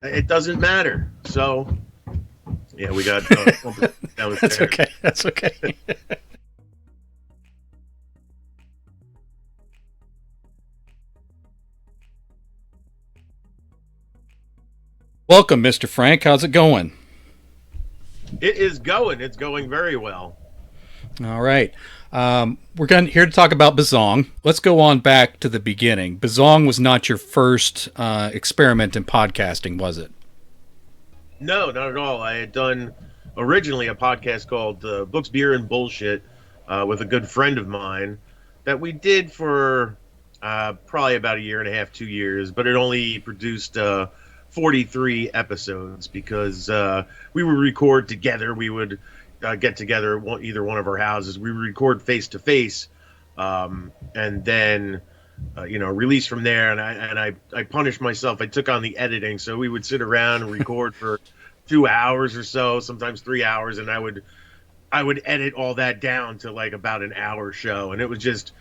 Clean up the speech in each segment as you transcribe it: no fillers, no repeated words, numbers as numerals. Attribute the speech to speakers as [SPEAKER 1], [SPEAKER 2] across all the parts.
[SPEAKER 1] It doesn't matter. So, yeah, we got
[SPEAKER 2] That's okay. That's okay. Welcome, Mr. Frank. How's it going?
[SPEAKER 1] It is going. It's going very well.
[SPEAKER 2] All right. We're here to talk about Bizzong. Let's go on back to the beginning. Bizzong was not your first experiment in podcasting, was it?
[SPEAKER 1] No, not at all. I had done originally a podcast called Books, Beer, and Bullshit with a good friend of mine that we did for probably about a year and a half, 2 years, but it only produced 43 episodes because we would record together. We would get together at either one of our houses. We would record face to face, and then release from there. And I punished myself. I took on the editing, so we would sit around and record for 2 hours or so, sometimes 3 hours, and I would edit all that down to like about an hour show, and it was just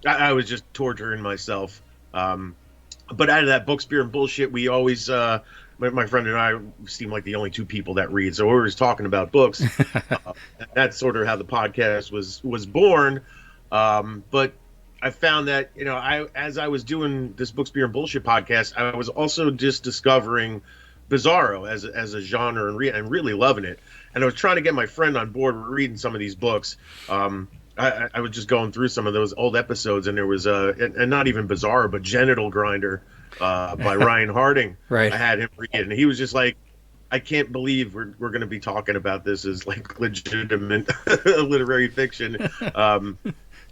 [SPEAKER 1] I was just torturing myself. But out of that Books, Beer, and Bullshit, we always, my friend and I seem like the only two people that read. So we were just talking about books. That's sort of how the podcast was born. But I found that, as I was doing this Books, Beer, and Bullshit podcast, I was also just discovering Bizzaro as a genre and really loving it. And I was trying to get my friend on board reading some of these books. I was just going through some of those old episodes, and there was and not even Bizzaro, but Genital Grinder by Ryan Harding.
[SPEAKER 2] Right.
[SPEAKER 1] I had him read it, and he was just like, I can't believe we're going to be talking about this as like legitimate literary fiction.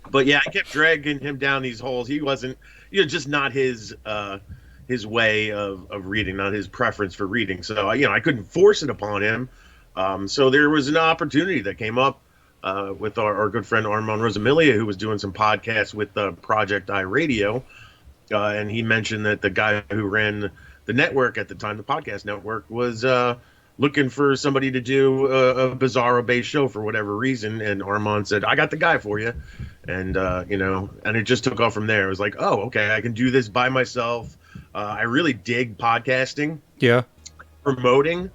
[SPEAKER 1] But yeah, I kept dragging him down these holes. He wasn't, just not his way of reading, not his preference for reading. So I couldn't force it upon him. So there was an opportunity that came up with our good friend Armand Rosamilia, who was doing some podcasts with Project iRadio, and he mentioned that the guy who ran the network at the time, the podcast network, was looking for somebody to do a Bizzaro-based show for whatever reason, and Armand said, "I got the guy for you," and and it just took off from there. It was like, oh, okay, I can do this by myself. I really dig podcasting, promoting,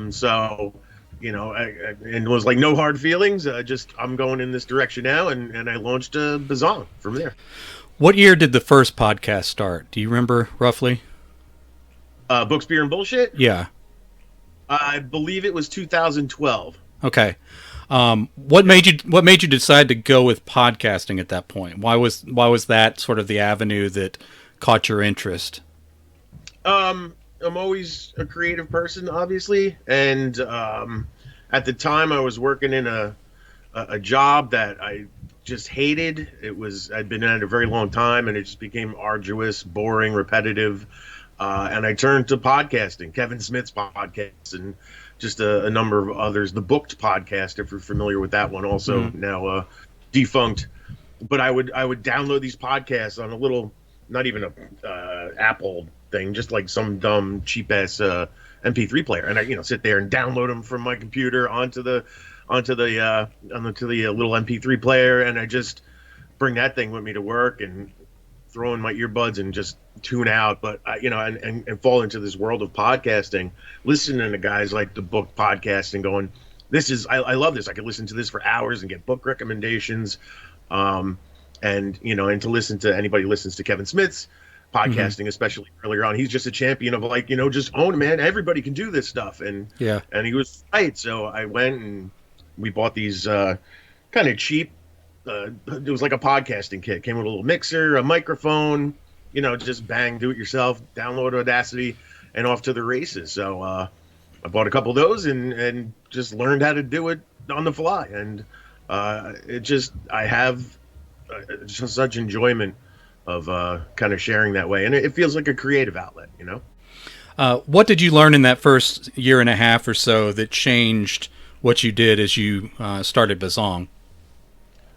[SPEAKER 1] so. And it was like no hard feelings. I'm going in this direction now, and I launched Bizzong from there.
[SPEAKER 2] What year did the first podcast start? Do you remember roughly?
[SPEAKER 1] Books, Beer, and Bullshit?
[SPEAKER 2] Yeah.
[SPEAKER 1] I believe it was 2012.
[SPEAKER 2] Okay. What made you decide to go with podcasting at that point? Why was that sort of the avenue that caught your interest?
[SPEAKER 1] I'm always a creative person, obviously, and at the time I was working in a job that I just hated. I'd been at it a very long time, and it just became arduous, boring, repetitive, and I turned to podcasting, Kevin Smith's podcast, and just a number of others. The Booked podcast, if you're familiar with that one, also now defunct. But I would download these podcasts on a little, not even a Apple thing, just like some dumb cheap ass MP3 player, and I sit there and download them from my computer onto the little MP3 player, and I just bring that thing with me to work and throw in my earbuds and just tune out. But and fall into this world of podcasting, listening to guys like the Book podcast and going, I love this. I could listen to this for hours and get book recommendations, and to listen to anybody who listens to Kevin Smith's podcasting, especially earlier on, he's just a champion of like, just own it, man. Everybody can do this stuff. And he was right. So I went and we bought these kind of cheap, it was like a podcasting kit. Came with a little mixer, a microphone, just bang, do it yourself, download Audacity, and off to the races. So I bought a couple of those and just learned how to do it on the fly. And I have just such enjoyment of kind of sharing that way, and it feels like a creative outlet.
[SPEAKER 2] What did you learn in that first year and a half or so that changed what you did as you started Bizzong?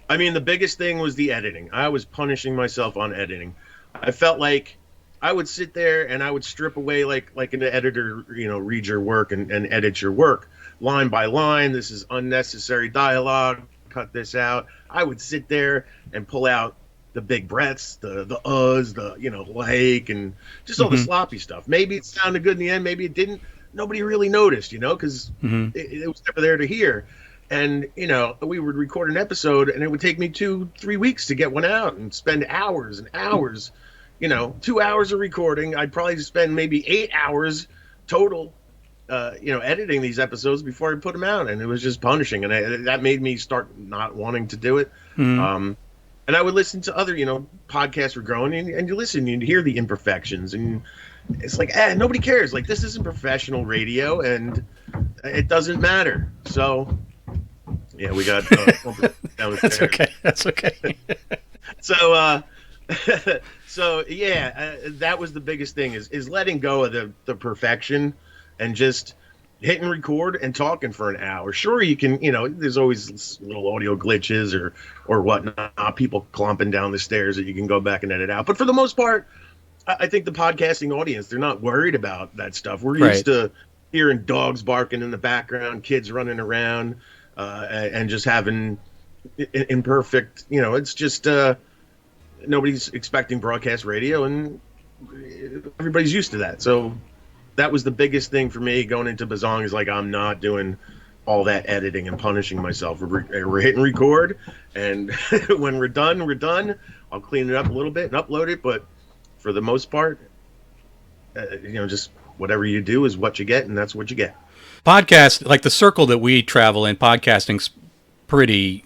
[SPEAKER 1] I mean, the biggest thing was the editing. I was punishing myself on editing. I felt like I would sit there and I would strip away like an editor, read your work and edit your work line by line. This is unnecessary dialogue. Cut this out. I would sit there and pull out the big breaths, the uhs, the like, and just all the
[SPEAKER 2] Mm-hmm.
[SPEAKER 1] sloppy stuff. Maybe it sounded good in the end, maybe it didn't. Nobody really noticed, because
[SPEAKER 2] Mm-hmm.
[SPEAKER 1] it was never there to hear. And we would record an episode, and it would take me 2-3 weeks to get one out, and spend hours and hours. 2 hours of recording. I'd probably spend maybe 8 hours total, editing these episodes before I put them out, and it was just punishing, and that made me start not wanting to do it.
[SPEAKER 2] Mm-hmm.
[SPEAKER 1] And I would listen to other, podcasts were growing, and you listen, you hear the imperfections, and it's like, nobody cares. Like, this isn't professional radio, and it doesn't matter. So, yeah, we got down
[SPEAKER 2] That's okay. That's okay.
[SPEAKER 1] So, so yeah, that was the biggest thing is letting go of the perfection and just hitting record and talking for an hour. Sure, you can, there's always little audio glitches or whatnot, people clumping down the stairs that you can go back and edit out. But for the most part, I think the podcasting audience, they're not worried about that stuff. We're used to hearing dogs barking in the background, kids running around, and just having imperfect, it's just nobody's expecting broadcast radio, and everybody's used to that. So that was the biggest thing for me going into Bizzong, is like, I'm not doing all that editing and punishing myself. We're hitting record, and when we're done. I'll clean it up a little bit and upload it, but for the most part, just whatever you do is what you get, and that's what you get.
[SPEAKER 2] Podcast, like the circle that we travel in, podcasting's pretty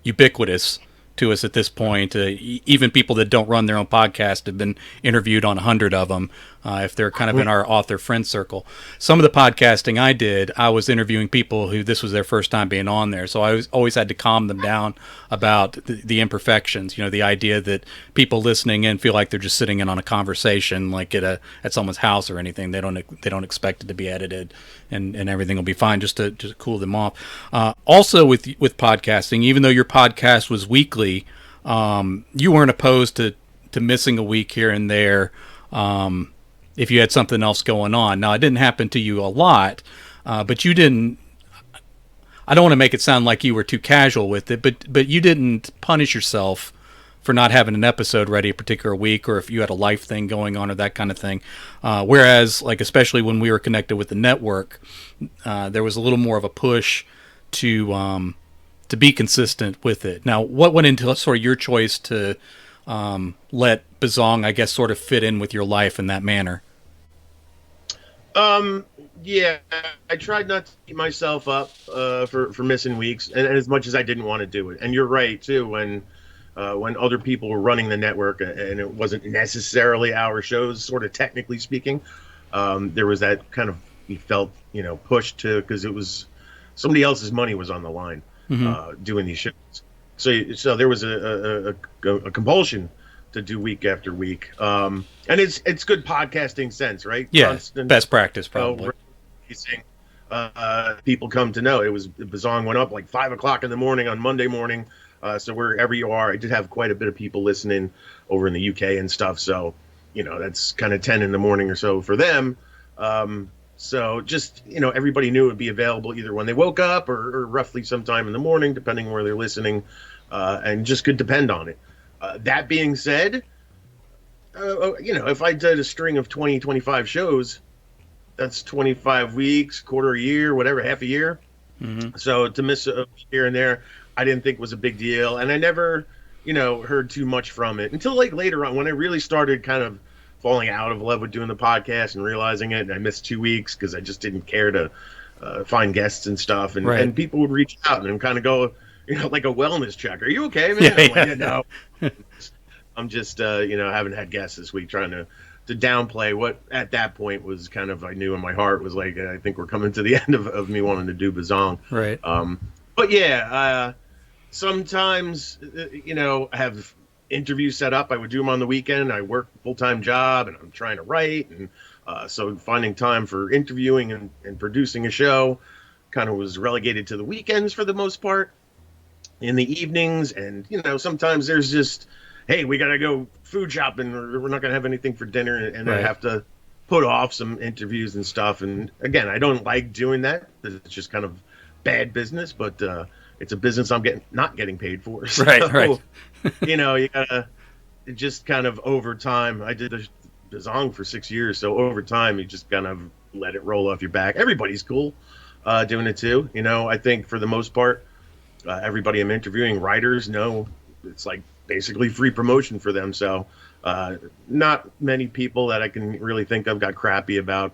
[SPEAKER 2] ubiquitous to us at this point. Even people that don't run their own podcast have been interviewed on 100 of them, if they're kind of in our author friend circle. Some of the podcasting I did, I was interviewing people who this was their first time being on there, so I always had to calm them down about the imperfections. The idea that people listening in feel like they're just sitting in on a conversation, like at someone's house or anything. They don't expect it to be edited, and everything will be fine, just to cool them off. Also with podcasting, even though your podcast was weekly, you weren't opposed to missing a week here and there, if you had something else going on. Now, it didn't happen to you a lot, but you didn't. I don't want to make it sound like you were too casual with it, but you didn't punish yourself for not having an episode ready a particular week, or if you had a life thing going on or that kind of thing. Whereas, like, especially when we were connected with the network, there was a little more of a push to be consistent with it. Now, what went into sort of your choice to let Bizzong, I guess, sort of fit in with your life in that manner?
[SPEAKER 1] Yeah, I tried not to beat myself up for missing weeks, and as much as I didn't want to do it. And you're right too, when other people were running the network and it wasn't necessarily our shows, sort of technically speaking, there was that kind of, we felt pushed to, because it was somebody else's money was on the line, doing these shows. So there was a compulsion to do week after week, and it's good podcasting sense, right?
[SPEAKER 2] Yeah,
[SPEAKER 1] Constant,
[SPEAKER 2] best practice probably.
[SPEAKER 1] People come to know. Bizzong went up like 5 o'clock in the morning on Monday morning, so wherever you are, I did have quite a bit of people listening over in the UK and stuff. So that's kind of 10 in the morning or so for them. So just, everybody knew it would be available either when they woke up or roughly sometime in the morning, depending where they're listening, and just could depend on it. That being said, if I did a string of 20, 25 shows, that's 25 weeks, quarter a year, whatever, half a year. So to miss a week here and there, I didn't think was a big deal. And I never, heard too much from it until like later on, when I really started kind of falling out of love with doing the podcast and realizing it. And I missed 2 weeks because I just didn't care to find guests and stuff. And people would reach out and kind of go, like a wellness check. Are you okay, man? I'm like, no. I'm just, haven't had guests this week, trying to downplay what at that point was kind of, I knew in my heart was like, I think we're coming to the end of me wanting to do Bizzong.
[SPEAKER 2] Right.
[SPEAKER 1] But yeah, sometimes, I have interviews set up. I would do them on the weekend. I work a full-time job and I'm trying to write. And so finding time for interviewing and producing a show kind of was relegated to the weekends for the most part, in the evenings. And, sometimes there's just, hey, we got to go food shopping, or we're not going to have anything for dinner. And I have to put off some interviews and stuff. And again, I don't like doing that. It's just kind of bad business. But, it's a business I'm not getting paid for. So,
[SPEAKER 2] Right.
[SPEAKER 1] you gotta just kind of over time. I did a Bizzong for 6 years, so over time you just kind of let it roll off your back. Everybody's cool doing it too. I think for the most part, everybody I'm interviewing, writers, know it's like basically free promotion for them. So not many people that I can really think of got crappy about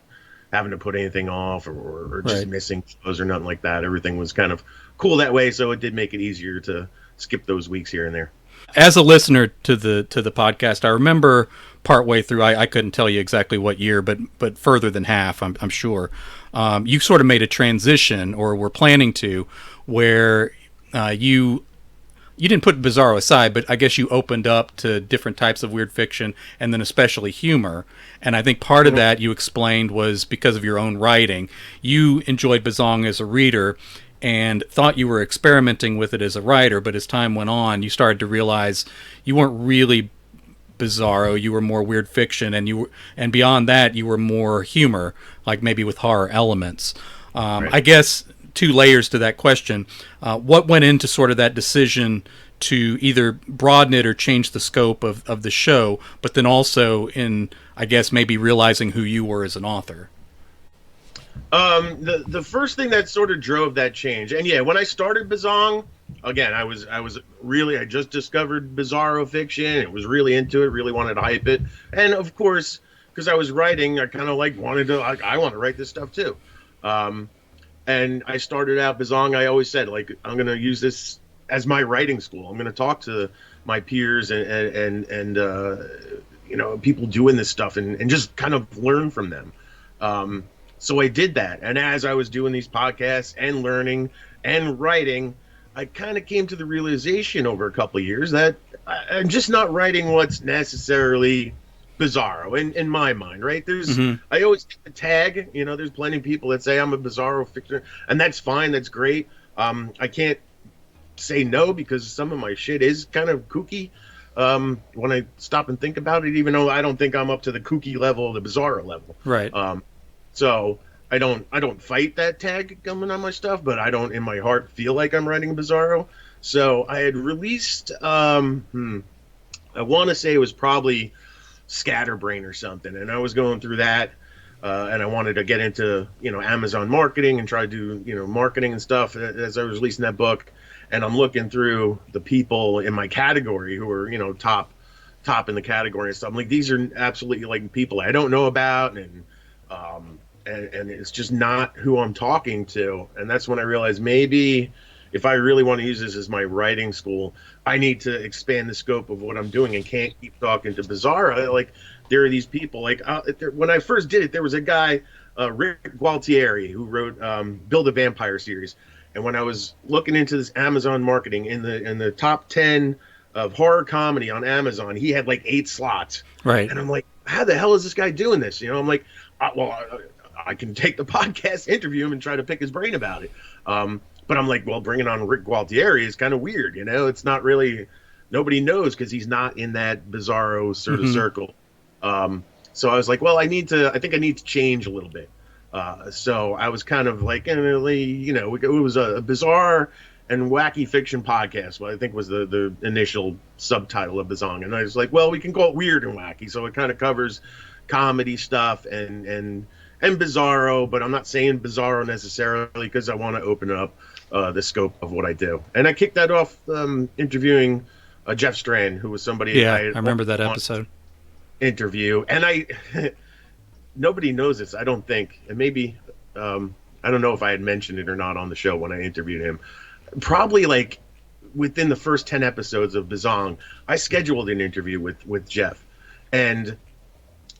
[SPEAKER 1] having to put anything off or just missing shows or nothing like that. Everything was kind of cool that way, so it did make it easier to skip those weeks here and there.
[SPEAKER 2] As a listener to the podcast, I remember partway through, I couldn't tell you exactly what year, but further than half, I'm sure. You sort of made a transition, or were planning to, where you didn't put Bizzaro aside, but I guess you opened up to different types of weird fiction, and then especially humor. And I think part of that, you explained, was because of your own writing. You enjoyed Bizzong as a reader and thought you were experimenting with it as a writer, but as time went on, you started to realize you weren't really Bizzaro. You were more weird fiction, and beyond that, you were more humor, like maybe with horror elements. I guess 2 layers to that question. What went into sort of that decision to either broaden it or change the scope of the show, but then also in, I guess, maybe realizing who you were as an author?
[SPEAKER 1] The first thing that sort of drove that change, and yeah, when I started Bizzong, again, I just discovered Bizzaro Fiction. It was really into it, really wanted to hype it, and of course, because I was writing, I kind of I want to write this stuff too. And I started out Bizzong. I always said, I'm going to use this as my writing school. I'm going to talk to my peers and people doing this stuff and just kind of learn from them. So I did that. And as I was doing these podcasts and learning and writing, I kind of came to the realization over a couple of years that I'm just not writing what's necessarily Bizzaro in my mind, right? I always get the tag, there's plenty of people that say I'm a Bizzaro fiction, and that's fine, that's great. I can't say no, because some of my shit is kind of kooky when I stop and think about it, even though I don't think I'm up to the kooky level, the Bizzaro level.
[SPEAKER 2] Right.
[SPEAKER 1] So I don't fight that tag coming on my stuff, but I don't in my heart feel like I'm writing Bizzaro. So I had released I want to say it was probably Scatterbrain or something, and I was going through that and I wanted to get into Amazon marketing and try to do marketing and stuff as I was releasing that book. And I'm looking through the people in my category who are top in the category and stuff. I'm like, these are absolutely people I don't know about, and it's just not who I'm talking to. And that's when I realized maybe if I really want to use this as my writing school, I need to expand the scope of what I'm doing and can't keep talking to Bizzaro. There are these people, when I first did it, there was a guy, Rick Gualtieri, who wrote Build a Vampire series. And when I was looking into this Amazon marketing, in the top 10 of horror comedy on Amazon, he had 8 slots.
[SPEAKER 2] Right.
[SPEAKER 1] And I'm like, how the hell is this guy doing this? I'm like, I can take the podcast, interview him, and try to pick his brain about it. But I'm like, well, bringing on Rick Gualtieri is kind of weird. It's not really, nobody knows because he's not in that Bizzaro sort of circle. So I was like, well, I think I need to change a little bit. So I was kind of it was a bizarre and wacky fiction podcast, what I think was the initial subtitle of Bizzong. And I was like, well, we can call it weird and wacky. So it kind of covers comedy stuff and Bizzaro, but I'm not saying Bizzaro necessarily because I want to open up the scope of what I do. And I kicked that off interviewing Jeff Strand, who was somebody.
[SPEAKER 2] Yeah, I remember that episode.
[SPEAKER 1] Interview, and nobody knows this, I don't think, and maybe I don't know if I had mentioned it or not on the show when I interviewed him. Probably within the first 10 episodes of Bizzong, I scheduled an interview with Jeff, and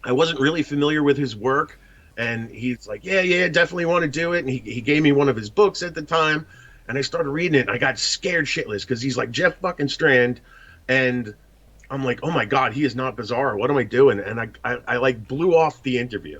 [SPEAKER 1] I wasn't really familiar with his work. And he's like, yeah, definitely want to do it. And he gave me one of his books at the time. And I started reading it. And I got scared shitless because he's like Jeff fucking Strand. And I'm like, oh, my God, he is not Bizzaro. What am I doing? And I blew off the interview.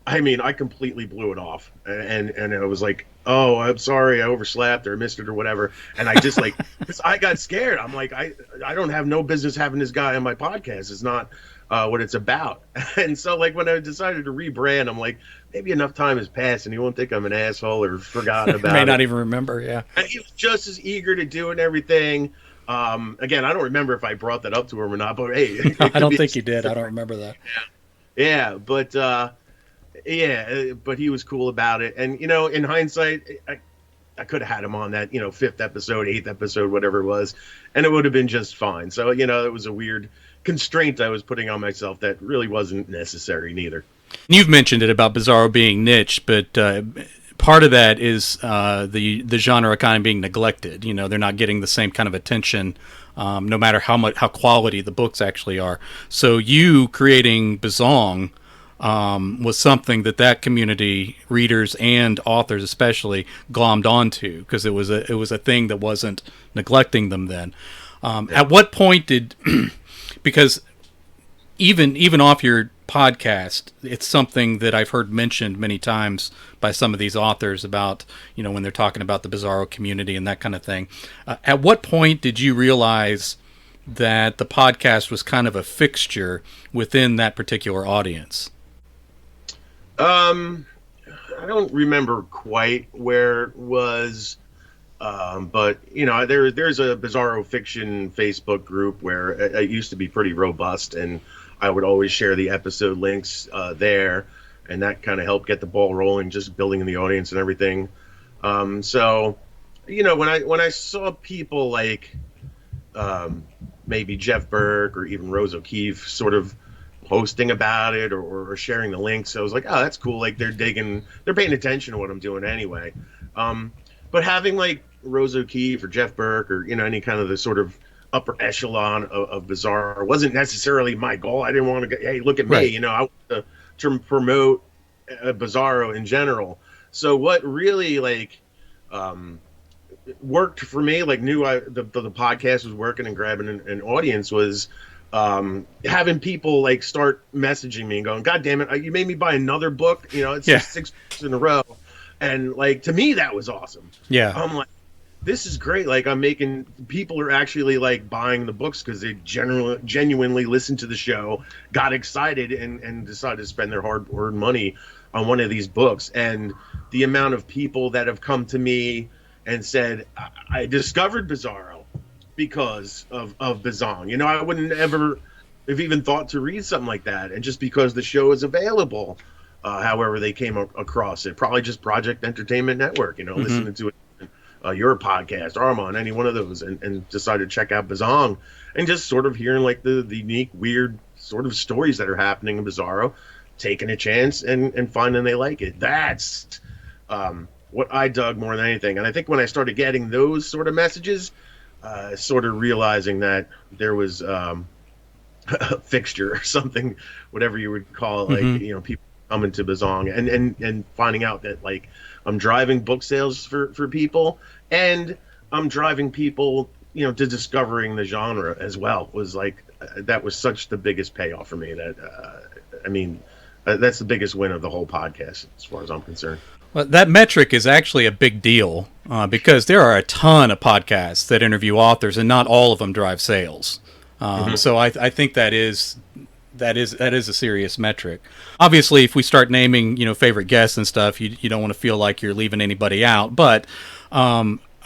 [SPEAKER 1] I mean, I completely blew it off. And I was like, oh, I'm sorry. I overslept or missed it or whatever. And I just because I got scared. I'm like, I don't have no business having this guy on my podcast. It's not what it's about. And so, like, when I decided to rebrand, I'm like, maybe enough time has passed and he won't think I'm an asshole or forgot
[SPEAKER 2] May
[SPEAKER 1] about
[SPEAKER 2] not
[SPEAKER 1] it.
[SPEAKER 2] even remember. Yeah.
[SPEAKER 1] And he was just as eager to do it and everything. Again, I don't remember if I brought that up to him or not, but hey,
[SPEAKER 2] No,
[SPEAKER 1] it
[SPEAKER 2] I
[SPEAKER 1] could
[SPEAKER 2] don't
[SPEAKER 1] be.
[SPEAKER 2] think you did. I don't remember that.
[SPEAKER 1] Yeah, but but he was cool about it. And in hindsight, I could have had him on that fifth episode, eighth episode, whatever it was, and it would have been just fine. So it was a weird constraint I was putting on myself that really wasn't necessary neither.
[SPEAKER 2] You've mentioned it about Bizzaro being niche, but part of that is the genre kind of being neglected. They're not getting the same kind of attention, no matter how quality the books actually are. So you creating Bizzong was something that community, readers and authors especially, glommed onto because it was a thing that wasn't neglecting them then. At what point did because even off your podcast, it's something that I've heard mentioned many times by some of these authors about, when they're talking about the Bizzaro community and that kind of thing. At what point did you realize that the podcast was kind of a fixture within that particular audience?
[SPEAKER 1] I don't remember quite where it was, but there's a Bizzaro Fiction Facebook group where it used to be pretty robust, and I would always share the episode links there, and that kind of helped get the ball rolling, just building in the audience and everything. So, when I saw people like maybe Jeff Burke or even Rose O'Keefe sort of posting about it or sharing the links, I was like, oh, that's cool. Like they're paying attention to what I'm doing anyway. But having like Rose O'Keefe or Jeff Burke or any kind of the sort of upper echelon of Bizzaro wasn't necessarily my goal. I didn't want to go, hey, look at me.
[SPEAKER 2] Right.
[SPEAKER 1] I want to promote Bizzaro in general. So what really worked for me, like knew the podcast was working and grabbing an audience, was having people like start messaging me and going, God damn it, you made me buy another book. It's just 6 books in a row. And like, to me, that was awesome.
[SPEAKER 2] Yeah.
[SPEAKER 1] I'm like, this is great. Like people are actually like buying the books because they genuinely listened to the show, got excited and decided to spend their hard-earned money on one of these books. And the amount of people that have come to me and said, I discovered Bizzaro because of Bizzong. I wouldn't ever have even thought to read something like that. And just because the show is available, however they came across it, probably just Project Entertainment Network, listening to it, your podcast, Armand, any one of those, and decided to check out Bizzong and just sort of hearing like the unique, weird sort of stories that are happening in Bizzaro, taking a chance and finding they like it. That's what I dug more than anything. And I think when I started getting those sort of messages, sort of realizing that there was a fixture or something, whatever you would call it, like, people coming to Bizzong and finding out that like I'm driving book sales for people, and I'm driving people, to discovering the genre as well, was like, that was such the biggest payoff for me that, that's the biggest win of the whole podcast as far as I'm concerned.
[SPEAKER 2] Well, that metric is actually a big deal because there are a ton of podcasts that interview authors, and not all of them drive sales. So I think that is a serious metric. Obviously, if we start naming favorite guests and stuff, you don't want to feel like you're leaving anybody out. But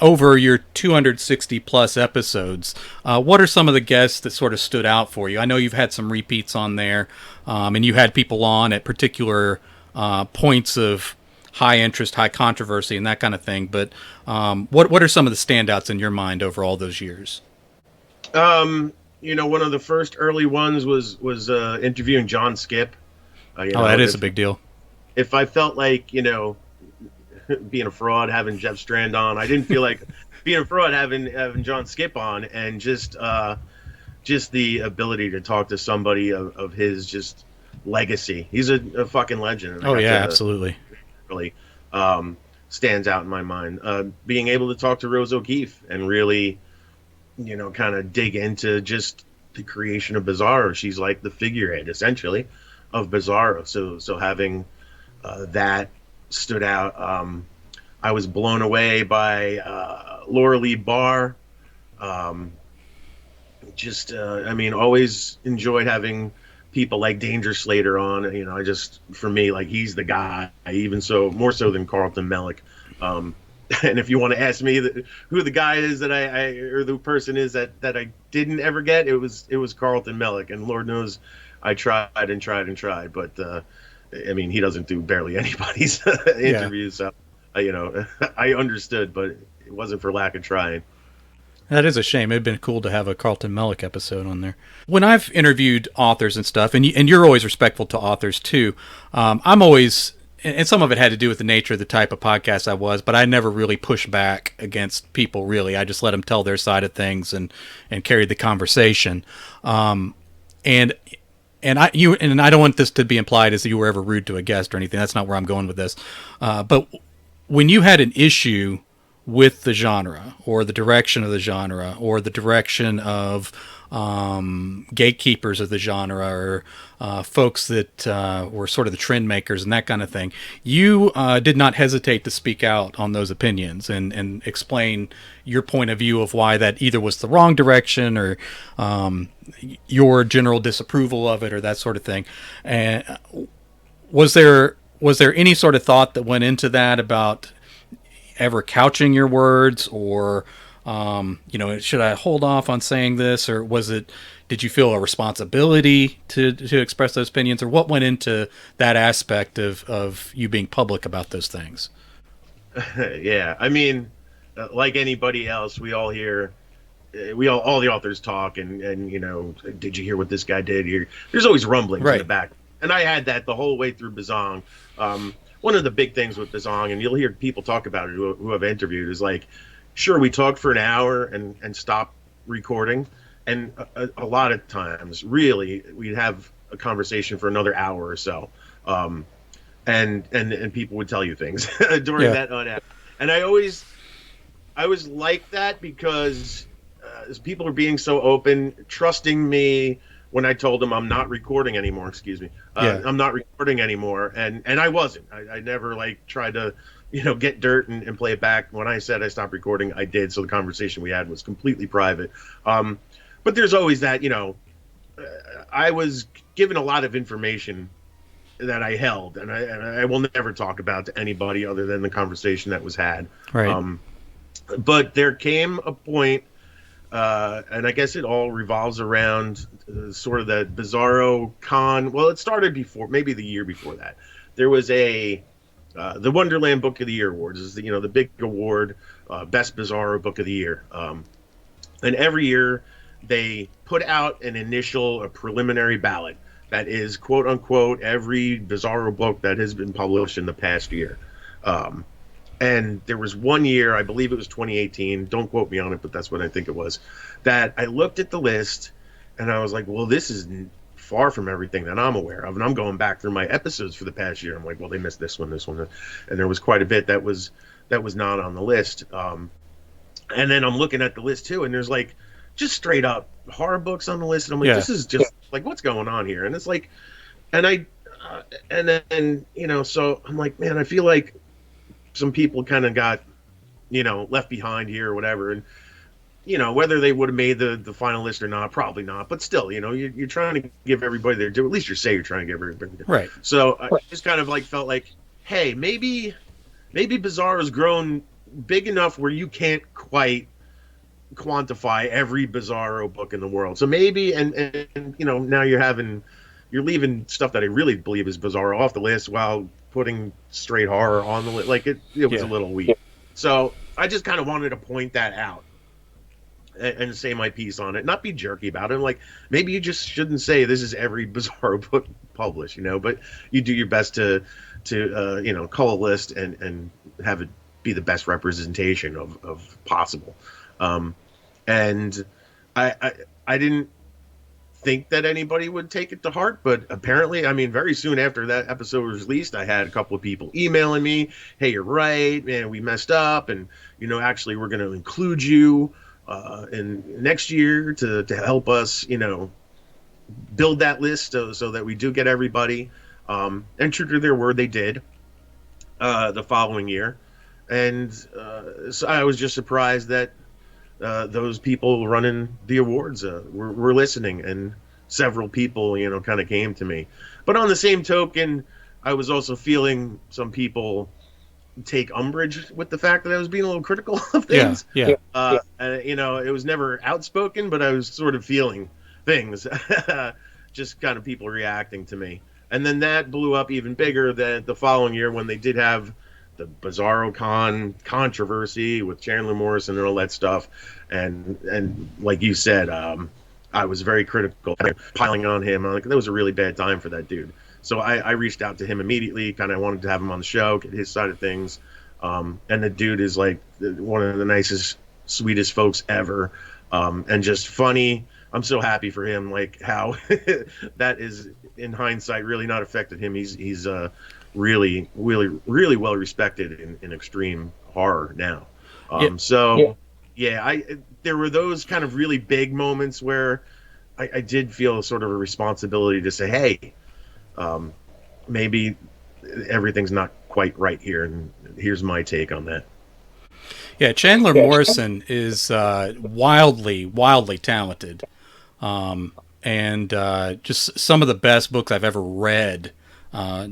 [SPEAKER 2] over your 260 plus episodes, what are some of the guests that sort of stood out for you? I know you've had some repeats on there, and you had people on at particular points of high interest, high controversy, and that kind of thing. But what are some of the standouts in your mind over all those years?
[SPEAKER 1] One of the first early ones was interviewing John Skip.
[SPEAKER 2] That is a big deal.
[SPEAKER 1] If I felt like, being a fraud having Jeff Strand on, I didn't feel like being a fraud having John Skip on, and just the ability to talk to somebody of his just legacy. He's a fucking legend.
[SPEAKER 2] Oh yeah, absolutely.
[SPEAKER 1] Really stands out in my mind. Being able to talk to Rose O'Keefe and really, kind of dig into just the creation of Bizzaro. She's like the figurehead, essentially, of Bizzaro. So having that stood out. I was blown away by Laura Lee Barr. Always enjoyed having people like Danger Slater on. You know, I just, for me, like, he's the guy. Even so, more so than Carlton Mellick. And if you want to ask me who the guy is that I or the person is that I didn't ever get, it was Carlton Mellick, and Lord knows I tried and tried and tried, but I mean, he doesn't do barely anybody's interviews, so you know, I understood, but it wasn't for lack of trying.
[SPEAKER 2] That is a shame. It'd been cool to have a Carlton Mellick episode on there. When I've interviewed authors and stuff, and you're always respectful to authors too, I'm always, and some of it had to do with the nature of the type of podcast I was, but I never really pushed back against people, really. I just let them tell their side of things and carried the conversation. And I don't want this to be implied as you were ever rude to a guest or anything. That's not where I'm going with this. But when you had an issue with the genre or the direction of the genre or the direction of gatekeepers of the genre or folks that were sort of the trend makers and that kind of thing, you did not hesitate to speak out on those opinions and explain your point of view of why that either was the wrong direction or your general disapproval of it or that sort of thing. And was there any sort of thought that went into that about ever couching your words or should I hold off on saying this, or did you feel a responsibility to express those opinions, or what went into that aspect of you being public about those things?
[SPEAKER 1] Yeah, I mean, like anybody else, we all hear, all the authors talk, and you know, did you hear what this guy did here? There's always rumblings in the back, and I had that the whole way through Bizzong. One of the big things with Bizzong, and you'll hear people talk about it who have interviewed, is like, sure, we talked for an hour and stopped recording, and a lot of times, really, we'd have a conversation for another hour or so, and people would tell you things during that hour. And I always like that because people are being so open, trusting me when I told them I'm not recording anymore. Excuse me, I'm not recording anymore, and I wasn't. I never like tried to, you know, get dirt and play it back. When I said I stopped recording, I did. So the conversation we had was completely private. But there's always that, you know, I was given a lot of information that I held, and I will never talk about to anybody other than the conversation that was had.
[SPEAKER 2] Right.
[SPEAKER 1] But there came a point, and I guess it all revolves around sort of the Bizzaro Con. Well, it started before, maybe the year before that. There was the Wonderland Book of the Year Awards is the big award, Best Bizzaro Book of the Year. And every year they put out a preliminary ballot that is, quote unquote, every Bizzaro book that has been published in the past year. And there was one year, I believe it was 2018, don't quote me on it, but that's what I think it was, that I looked at the list and I was like, well, this is far from everything that I'm aware of. And I'm going back through my episodes for the past year. I'm like, well, they missed this one. And there was quite a bit that was not on the list. And then I'm looking at the list too, and there's like just straight up horror books on the list. And I'm like, this is just like, what's going on here? And it's like, and then, you know, so I'm like, man, I feel like some people kind of got, you know, left behind here or whatever. And, you know, whether they would have made the final list or not, probably not. But still, you know, you're trying to give everybody their due. At least you're trying to give everybody their due.
[SPEAKER 2] Right.
[SPEAKER 1] So I just kind of like felt like, hey, maybe Bizzaro's grown big enough where you can't quite quantify every Bizzaro book in the world. So maybe, and you know, now you're leaving stuff that I really believe is Bizzaro off the list while putting straight horror on the list. Like it was a little weak. So I just kind of wanted to point that out and say my piece on it, not be jerky about it. I'm like, maybe you just shouldn't say this is every Bizzaro book published, you know, but you do your best to you know, cull a list and have it be the best representation of possible. And I didn't think that anybody would take it to heart, but apparently, I mean, very soon after that episode was released, I had a couple of people emailing me, hey, you're right, man, we messed up, and, you know, actually we're going to include you in next year to help us, you know, build that list so that we do get everybody. And true to their word, they did the following year. And so I was just surprised that those people running the awards were listening. And several people, kind of came to me. But on the same token, I was also feeling some people take umbrage with the fact that I was being a little critical of things.
[SPEAKER 2] Yeah.
[SPEAKER 1] It was never outspoken, but I was sort of feeling things, just kind of people reacting to me. And then that blew up even bigger than the following year when they did have the Bizzaro controversy with Chandler Morrison and all that stuff. And like you said, I was very critical, piling on him. I'm like, that was a really bad time for that dude. So I reached out to him immediately, kind of wanted to have him on the show, get his side of things. And the dude is like one of the nicest, sweetest folks ever, and just funny. I'm so happy for him, like how that is, in hindsight, really not affected him. He's really, really, really well respected in extreme horror now. There were those kind of really big moments where I did feel sort of a responsibility to say, hey, maybe everything's not quite right here, and here's my take on that.
[SPEAKER 2] Yeah, Chandler Morrison is wildly, wildly talented, and just some of the best books I've ever read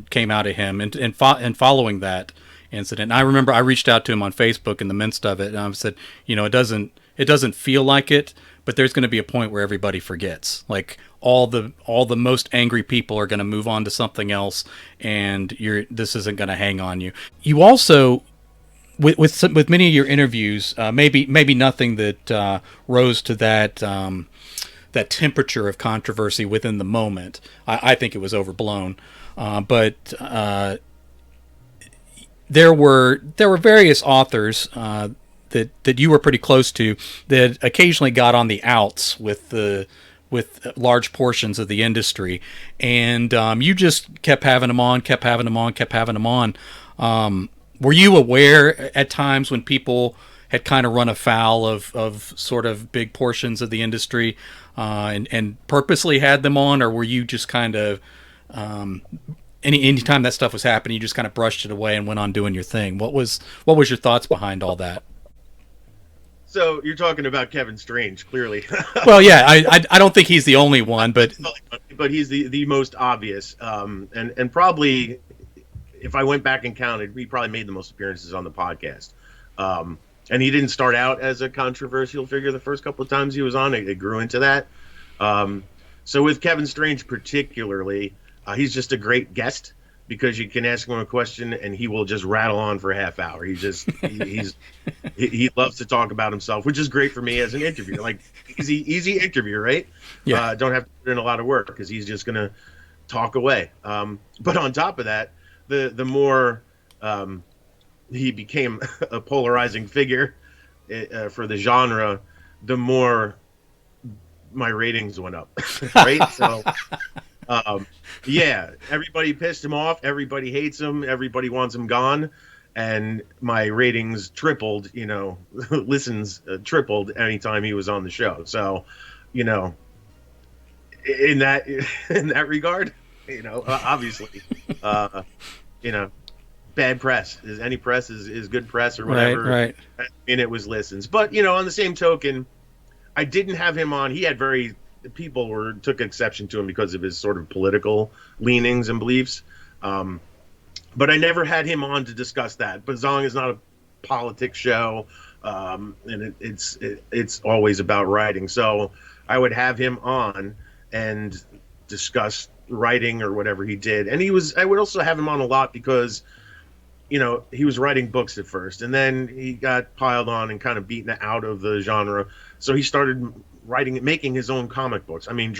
[SPEAKER 2] came out of him. And following that incident, I remember I reached out to him on Facebook in the midst of it, and I said, it doesn't feel like it, but there's going to be a point where everybody forgets. Like all the most angry people are going to move on to something else, and this isn't going to hang on you. You also, with many of your interviews, maybe nothing that rose to that temperature of controversy within the moment. I think it was overblown, but there were various authors that you were pretty close to that occasionally got on the outs with large portions of the industry, and you just kept having them on. Were you aware at times when people had kind of run afoul of sort of big portions of the industry and purposely had them on, or were you just kind of any time that stuff was happening, you just kind of brushed it away and went on doing your thing? What was your thoughts behind all that?
[SPEAKER 1] So you're talking about Kevin Strange, clearly.
[SPEAKER 2] Well, yeah, I don't think he's the only one, but
[SPEAKER 1] he's the most obvious, and probably, if I went back and counted, he probably made the most appearances on the podcast. And he didn't start out as a controversial figure the first couple of times he was on. It grew into that. So with Kevin Strange particularly, he's just a great guest, because you can ask him a question and he will just rattle on for a half hour. He loves to talk about himself, which is great for me as an interviewer. Like easy interview, right?
[SPEAKER 2] Yeah.
[SPEAKER 1] Don't have to put in a lot of work because he's just gonna talk away. But on top of that, the more he became a polarizing figure for the genre, the more my ratings went up, right? So. Everybody pissed him off. Everybody hates him. Everybody wants him gone. And my ratings tripled, listens tripled anytime he was on the show. So, in that regard, obviously, bad press is any press is good press or whatever.
[SPEAKER 2] Right.
[SPEAKER 1] And it was listens. But, on the same token, I didn't have him on. He had people took exception to him because of his sort of political leanings and beliefs. But I never had him on to discuss that. Bizzong is not a politics show, and it's always about writing. So I would have him on and discuss writing or whatever he did. And I would also have him on a lot because, he was writing books at first, and then he got piled on and kind of beaten out of the genre. So he started making his own comic books. I mean,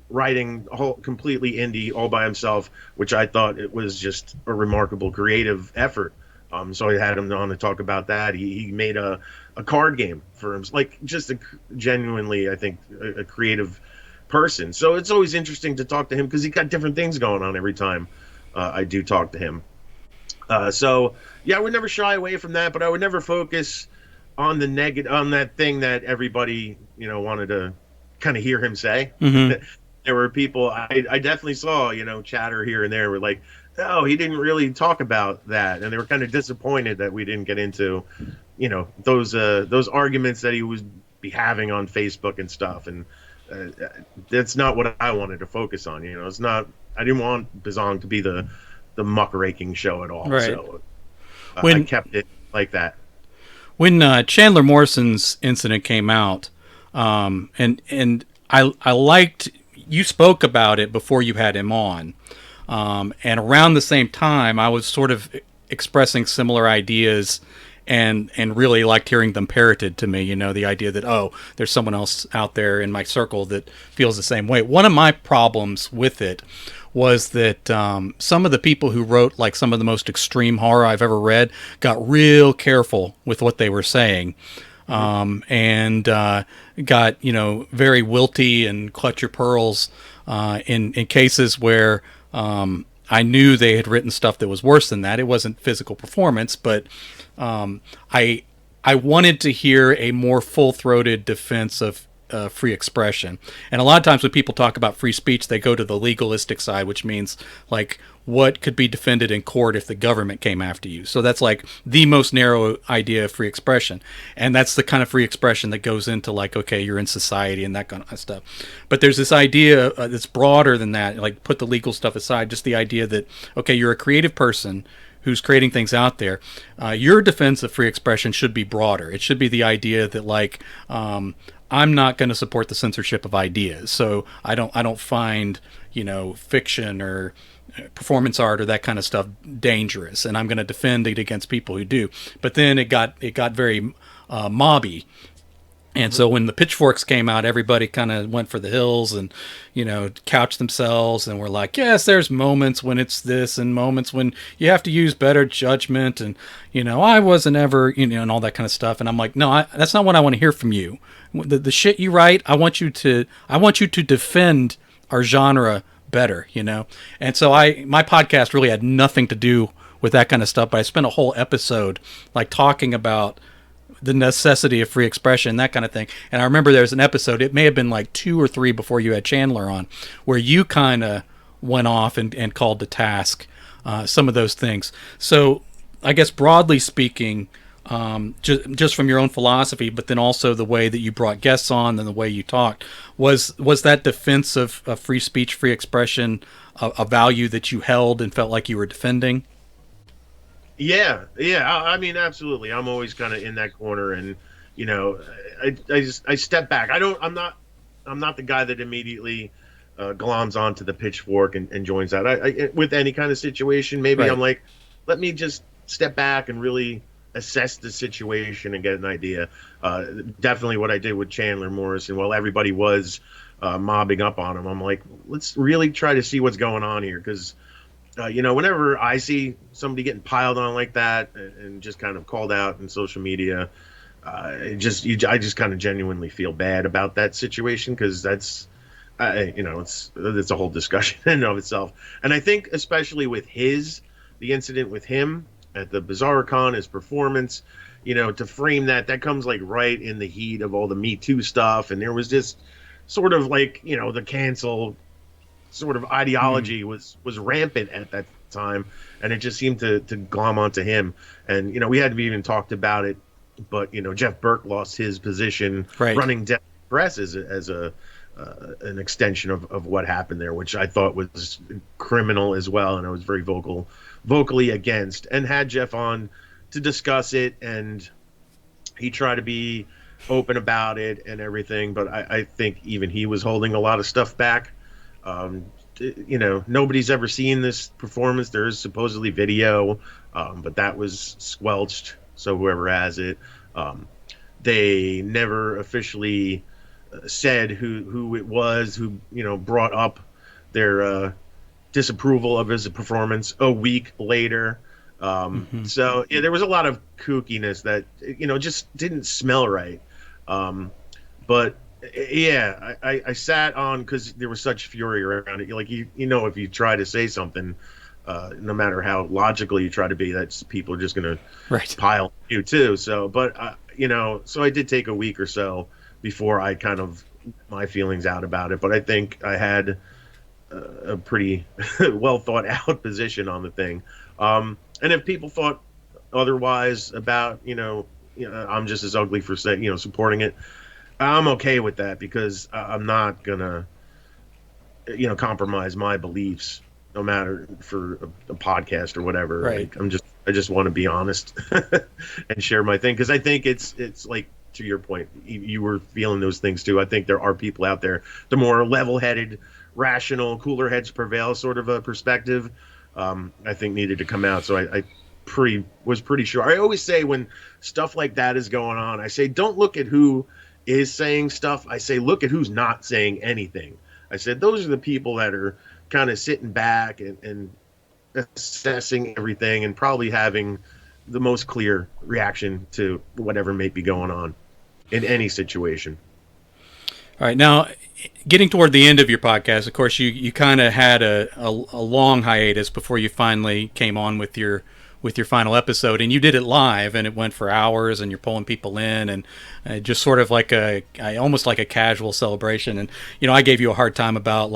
[SPEAKER 1] writing completely indie all by himself, which I thought it was just a remarkable creative effort. So I had him on to talk about that. He made a card game for him, like just genuinely, I think, a creative person. So it's always interesting to talk to him because he got different things going on every time I do talk to him. I would never shy away from that, but I would never focus on the negative, on that thing that everybody, wanted to kind of hear him say.
[SPEAKER 2] Mm-hmm.
[SPEAKER 1] There were people I definitely saw, chatter here and there were like, oh, he didn't really talk about that. And they were kind of disappointed that we didn't get into, those arguments that he would be having on Facebook and stuff. And that's not what I wanted to focus on. It's not. I didn't want Bizzong to be the muckraking show at all.
[SPEAKER 2] Right.
[SPEAKER 1] So I
[SPEAKER 2] When
[SPEAKER 1] kept it like that.
[SPEAKER 2] Chandler Morrison's incident came out, and I liked you spoke about it before you had him on, and around the same time I was sort of expressing similar ideas. And really liked hearing them parroted to me. The idea that, oh, there's someone else out there in my circle that feels the same way. One of my problems with it was that some of the people who wrote like some of the most extreme horror I've ever read got real careful with what they were saying, and got very wilty and clutch your pearls in cases where I knew they had written stuff that was worse than that. It wasn't physical performance, but I wanted to hear a more full-throated defense of free expression. And a lot of times when people talk about free speech, they go to the legalistic side, which means like what could be defended in court if the government came after you. So that's like the most narrow idea of free expression. And that's the kind of free expression that goes into like, okay, you're in society and that kind of stuff. But there's this idea that's broader than that, like put the legal stuff aside, just the idea that, okay, you're a creative person who's creating things out there. Your defense of free expression should be broader. It should be the idea that like, I'm not going to support the censorship of ideas. So I don't find, fiction or performance art or that kind of stuff dangerous, and I'm going to defend it against people who do. But then it got very mobby. And so when the pitchforks came out, everybody kind of went for the hills and, couched themselves and were like, yes, there's moments when it's this and moments when you have to use better judgment. And, I wasn't ever, and all that kind of stuff. And I'm like, no, that's not what I want to hear from you. The shit you write, I want you to defend our genre better, And so my podcast really had nothing to do with that kind of stuff. But I spent a whole episode like talking about the necessity of free expression, that kind of thing. And I remember there was an episode, it may have been like 2 or 3 before you had Chandler on, where you kind of went off and called to task some of those things. So I guess broadly speaking, just from your own philosophy, but then also the way that you brought guests on and the way you talked, was that defense of free speech, free expression, a value that you held and felt like you were defending?
[SPEAKER 1] Yeah. I mean, absolutely. I'm always kind of in that corner, and I step back. I'm not the guy that immediately gloms onto the pitchfork and joins that. I with any kind of situation, maybe
[SPEAKER 2] Right.
[SPEAKER 1] I'm like, let me just step back and really assess the situation and get an idea. Definitely what I did with Chandler Morrison, while everybody was mobbing up on him, I'm like, let's really try to see what's going on here, because whenever I see somebody getting piled on like that and just kind of called out in social media, I just kind of genuinely feel bad about that situation, because that's, it's a whole discussion in and of itself. And I think especially with the incident with him at the BizzaroCon, his performance, to frame that comes like right in the heat of all the Me Too stuff, and there was just sort of like the cancel sort of ideology was rampant at that time, and it just seemed to glom onto him. And we hadn't even talked about it, but Jeff Burke lost his position
[SPEAKER 2] Right.
[SPEAKER 1] running Death Press as an extension of what happened there, which I thought was criminal as well, and I was very vocally against, and had Jeff on to discuss it, and he tried to be open about it and everything, but I think even he was holding a lot of stuff back. Nobody's ever seen this performance. There is supposedly video, but that was squelched. So whoever has it, they never officially said who it was who brought up their disapproval of his performance a week later. So yeah, there was a lot of kookiness that just didn't smell right. But yeah, I sat on, because there was such fury around it. Like if you try to say something, no matter how logical you try to be, that's people are just gonna
[SPEAKER 2] Right.
[SPEAKER 1] pile you too. So, but so I did take a week or so before I kind of my feelings out about it. But I think I had a pretty well thought out position on the thing. And if people thought otherwise about I'm just as ugly for saying supporting it, I'm okay with that because I'm not gonna, compromise my beliefs, no matter for a podcast or whatever.
[SPEAKER 2] Right.
[SPEAKER 1] Like I just want to be honest and share my thing because I think it's like to your point, you were feeling those things too. I think there are people out there, the more level-headed, rational, cooler heads prevail sort of a perspective. I think needed to come out. So I was pretty sure. I always say when stuff like that is going on, I say don't look at who is saying stuff. I say look at who's not saying anything. I said those are the people that are kind of sitting back and assessing everything and probably having the most clear reaction to whatever may be going on in any situation.
[SPEAKER 2] All right. Now, getting toward the end of your podcast, of course, you kind of had a long hiatus before you finally came on with your final episode, and you did it live, and it went for hours, and you're pulling people in, and just sort of like almost like a casual celebration. And I gave you a hard time about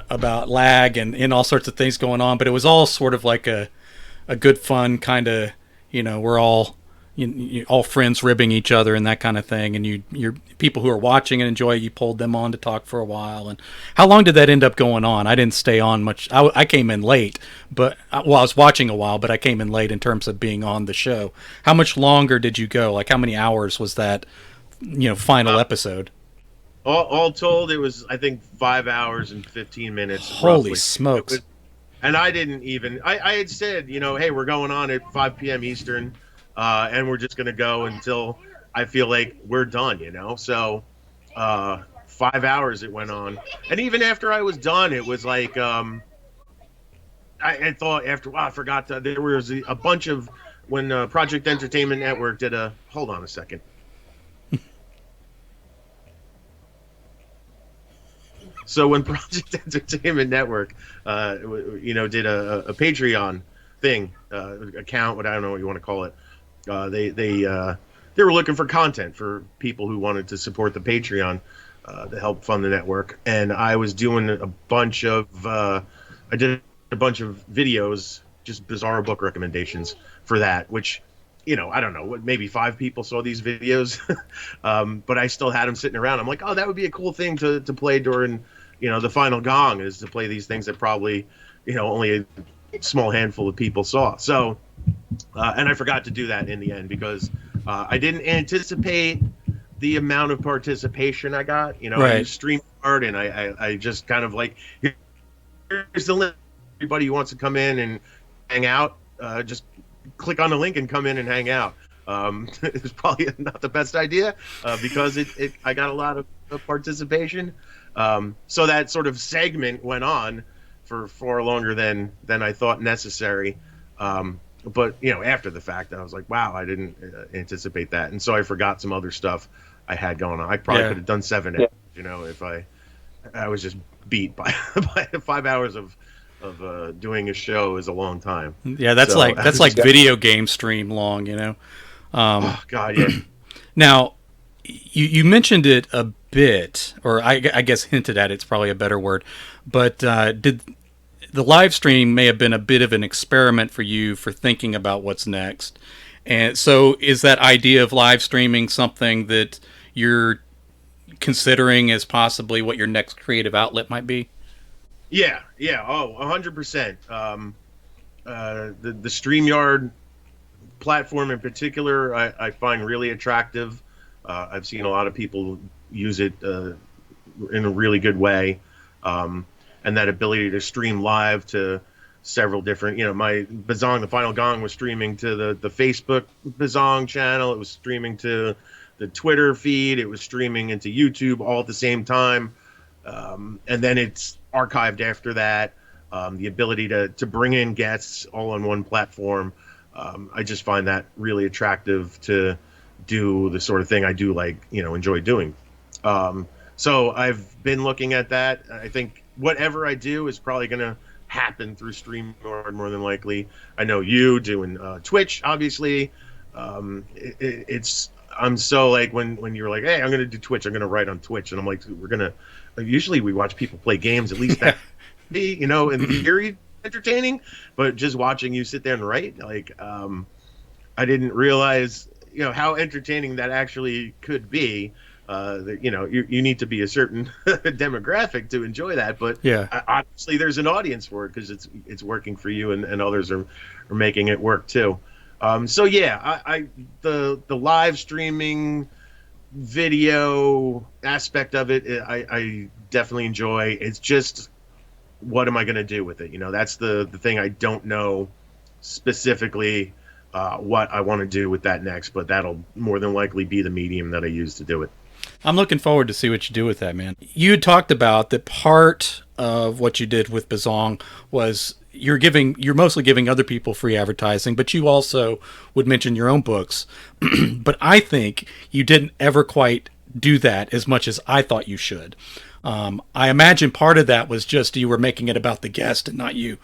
[SPEAKER 2] about lag and all sorts of things going on, but it was all sort of like a good fun kind of, we're all all friends ribbing each other and that kind of thing, and you're people who are watching and enjoy it, you pulled them on to talk for a while. And how long did that end up going on? I didn't stay on much. I came in late, but I was watching a while, but I came in late in terms of being on the show. How much longer did you go? Like how many hours was that final episode?
[SPEAKER 1] All told, it was I think 5 hours and 15 minutes.
[SPEAKER 2] Holy
[SPEAKER 1] roughly.
[SPEAKER 2] smokes!
[SPEAKER 1] And I didn't even. I had said, hey, we're going on at 5 p.m. Eastern, and we're just gonna go until I feel like we're done. So 5 hours it went on, and even after I was done, it was like I thought after I forgot there was a bunch of when Project Entertainment Network did a. Hold on a second. So when Project Entertainment Network, did a Patreon thing, account, I don't know what you want to call it. They were looking for content for people who wanted to support the Patreon to help fund the network, and I was doing a bunch of videos, just Bizzaro book recommendations for that, which. I don't know, maybe 5 people saw these videos, but I still had them sitting around. I'm like, oh, that would be a cool thing to play during, the final Gong is to play these things that probably, only a small handful of people saw. So, and I forgot to do that in the end because I didn't anticipate the amount of participation I got.
[SPEAKER 2] Right.
[SPEAKER 1] I streamed hard and I just kind of like, here's the link. Everybody who wants to come in and hang out, just click on the link and come in and hang out. It was probably not the best idea because I got a lot of participation. So that sort of segment went on for far longer than I thought necessary. But after the fact, I was like, wow, I didn't anticipate that, and so I forgot some other stuff I had going on. I probably could have done 7 hours, if I was just beat by 5 hours of doing a show is a long time.
[SPEAKER 2] Yeah, that's like video game stream long,
[SPEAKER 1] Oh God, yeah.
[SPEAKER 2] Now, you mentioned it a bit, or I guess hinted at it. It's probably a better word. But did the live stream may have been a bit of an experiment for you for thinking about what's next? And so, is that idea of live streaming something that you're considering as possibly what your next creative outlet might be?
[SPEAKER 1] Yeah. Oh, 100%. The StreamYard platform in particular, I find really attractive. I've seen a lot of people use it in a really good way, and that ability to stream live to several different. My Bizzong, the Final Gong, was streaming to the Facebook Bizzong channel. It was streaming to the Twitter feed. It was streaming into YouTube all at the same time, and then it's archived after that. The ability to bring in guests all on one platform. I just find that really attractive to do the sort of thing I do enjoy doing. So I've been looking at that. I think whatever I do is probably going to happen through StreamYard more than likely. I know you doing Twitch, obviously. I'm so like when you're like, hey, I'm going to do Twitch, I'm going to write on Twitch. And I'm like, usually we watch people play games, at least that be, in theory entertaining, but just watching you sit there and write, I didn't realize, how entertaining that actually could be. You need to be a certain demographic to enjoy that, but
[SPEAKER 2] Yeah.
[SPEAKER 1] obviously there's an audience for it because it's working for you, and others are making it work too. So yeah, the live streaming video aspect of it, I definitely enjoy. It's just, what am I going to do with it? That's the thing. I don't know specifically what I want to do with that next, but that'll more than likely be the medium that I use to do it.
[SPEAKER 2] I'm looking forward to see what you do with that, man. You had talked about that part of what you did with Bizzong was you're mostly giving other people free advertising, but you also would mention your own books. But I think you didn't ever quite do that as much as I thought you should. I imagine part of that was just you were making it about the guest and not you.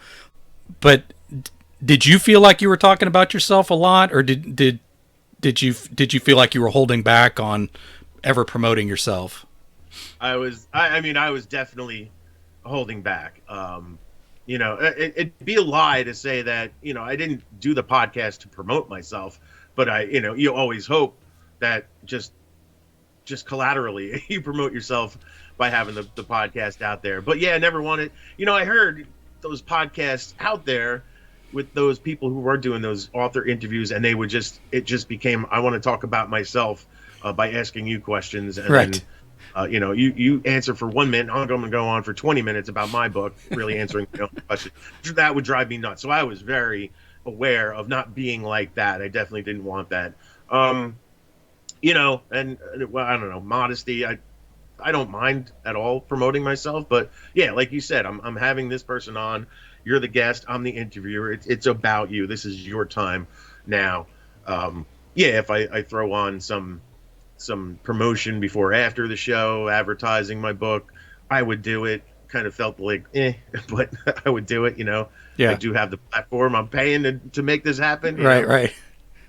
[SPEAKER 2] But did you feel like you were talking about yourself a lot, or did you feel like you were holding back on ever promoting yourself?
[SPEAKER 1] I was definitely holding back. It'd be a lie to say that, I didn't do the podcast to promote myself, but you always hope that just collaterally you promote yourself by having the podcast out there. But yeah, I never wanted, I heard those podcasts out there with those people who were doing those author interviews, and it just became, I want to talk about myself by asking you questions, and
[SPEAKER 2] right.
[SPEAKER 1] Then you answer for 1 minute. I'm going to go on for 20 minutes about my book, really answering questions. That would drive me nuts. So I was very aware of not being like that. I definitely didn't want that. And well, I don't know, modesty. I don't mind at all promoting myself, but yeah, like you said, I'm having this person on. You're the guest. I'm the interviewer. It's about you. This is your time now. If I throw on some promotion before or after the show, advertising my book, I would do it. Kind of felt like, but I would do it, Yeah. I do have the platform. I'm paying to make this happen.
[SPEAKER 2] Right.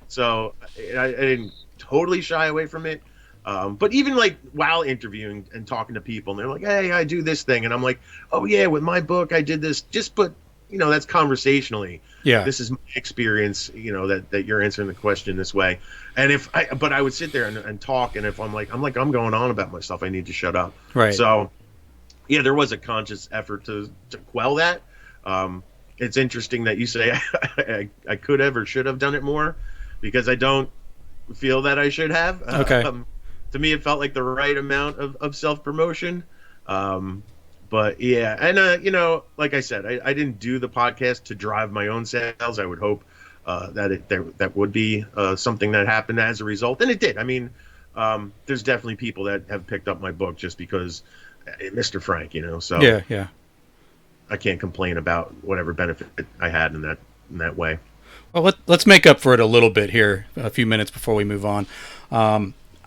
[SPEAKER 1] So I didn't totally shy away from it. But even like while interviewing and talking to people, and they're like, hey, I do this thing. And I'm like, oh yeah, with my book, I did this. Just put, that's conversationally.
[SPEAKER 2] Yeah.
[SPEAKER 1] This is my experience, that you're answering the question this way. And but I would sit there and talk. And if I'm going on about myself, I need to shut up.
[SPEAKER 2] Right.
[SPEAKER 1] So yeah, there was a conscious effort to quell that. It's interesting that you say I could have or should have done it more, because I don't feel that I should have.
[SPEAKER 2] Okay.
[SPEAKER 1] To me, it felt like the right amount of self-promotion. But yeah, and like I said, I didn't do the podcast to drive my own sales. I would hope that would be something that happened as a result, and it did. I mean, there's definitely people that have picked up my book just because Mr. Frank, So
[SPEAKER 2] yeah,
[SPEAKER 1] I can't complain about whatever benefit I had in that way.
[SPEAKER 2] Well, let's make up for it a little bit here, a few minutes before we move on.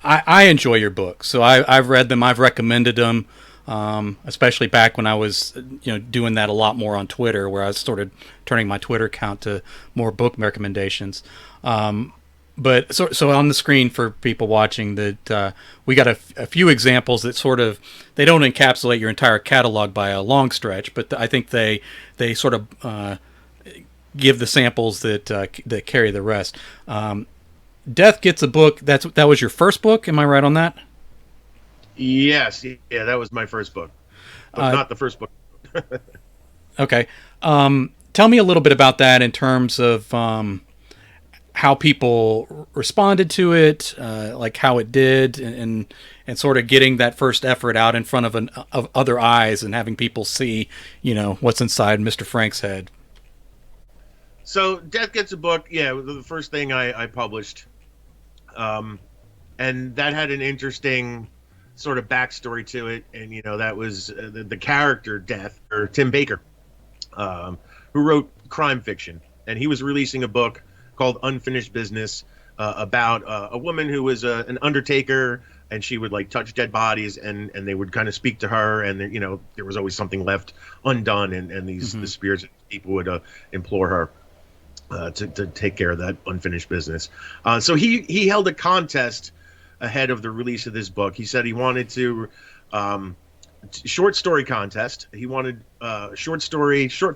[SPEAKER 2] I enjoy your books, so I've read them. I've recommended them, especially back when I was doing that a lot more on Twitter, where I started turning my Twitter account to more book recommendations. But so on the screen for people watching, that we got a few examples that sort of, they don't encapsulate your entire catalog by a long stretch, but I think they sort of give the samples that carry the rest. Death Gets a Book. That was your first book. Am I right on that?
[SPEAKER 1] Yes. Yeah, that was my first book, but not the first book.
[SPEAKER 2] Okay. Tell me a little bit about that in terms of how people responded to it, like how it did, and sort of getting that first effort out in front of other eyes and having people see, what's inside Mr. Frank's head.
[SPEAKER 1] So Death Gets a Book, yeah, the first thing I published. And that had an interesting sort of backstory to it. And, that was the character Death, or Tim Baker, who wrote crime fiction. And he was releasing a book called Unfinished Business about a woman who was an undertaker, and she would like touch dead bodies, and they would kind of speak to her, and there was always something left undone, and these the spirits of people would implore her to take care of that unfinished business. So he held a contest ahead of the release of this book. He said he wanted to short story contest. He wanted short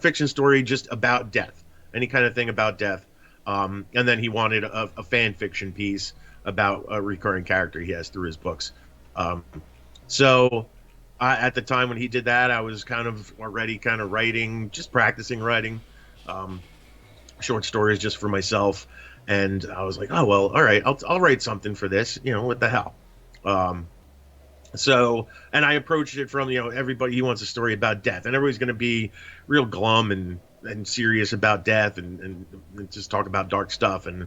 [SPEAKER 1] fiction story just about death, any kind of thing about death. And then he wanted a fan fiction piece about a recurring character he has through his books. Um, so at the time when he did that, I was kind of already kind of writing, just practicing writing um, short stories just for myself. And I was like, oh, well, all right, I'll write something for this. What the hell? Um, and I approached it from, everybody, he wants a story about death, and everybody's going to be real glum and serious about death and just talk about dark stuff. And